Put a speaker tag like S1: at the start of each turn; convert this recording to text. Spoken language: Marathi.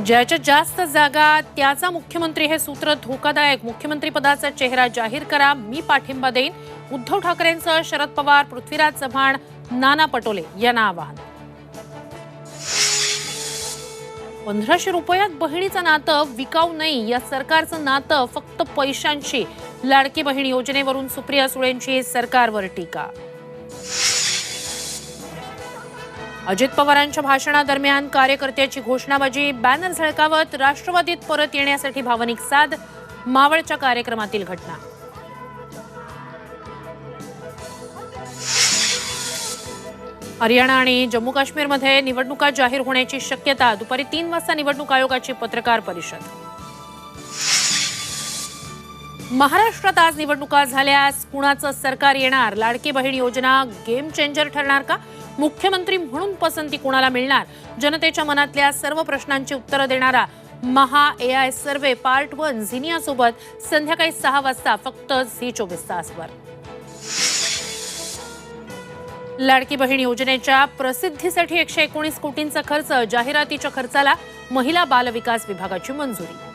S1: ज्याच्या जास्त जागा त्याचा मुख्यमंत्री हे सूत्र धोकादायक। मुख्यमंत्री पदाचा चेहरा जाहीर करा, मी पाठिंबा देईन। उद्धव ठाकरेंचं शरद पवार, पृथ्वीराज चव्हाण, नाना पटोले यांना आवाहन। 1500 रुपयात बहिणीचं नातं विकाऊ नाही, या सरकारचं नातं फक्त पैशांशी। लाडकी बहीण योजनेवरून सुप्रिया सुळेंची सरकारवर टीका। अजित पवारांच्या भाषणादरम्यान कार्यकर्त्याची घोषणाबाजी, बॅनर झळकावत राष्ट्रवादीत परत येण्यासाठी भावनिक साद। मावळच्या कार्यक्रमातील घटना। हरियाणा आणि जम्मू काश्मीरमध्ये निवडणुका जाहीर होण्याची शक्यता। दुपारी 3 वाजता निवडणूक आयोगाची पत्रकार परिषद। महाराष्ट्रात आज निवडणुका झाल्यास कुणाचं सरकार येणार? लाडकी बहीण योजना गेम चेंजर ठरणार का? मुख्यमंत्री म्हणून पसंती कुणाला मिळणार? जनतेच्या मनातल्या सर्व प्रश्नांची उत्तरं देणारा महा AI सर्वे पार्ट 1 झिनियासोबत संध्याकाळी 6 वाजता फक्त झी24 तासवर। लाडकी बहीण योजनेच्या प्रसिद्धीसाठी 119 कोटींचा खर्च। जाहिरातीच्या खर्चाला महिला बाल विकास विभागाची मंजुरी।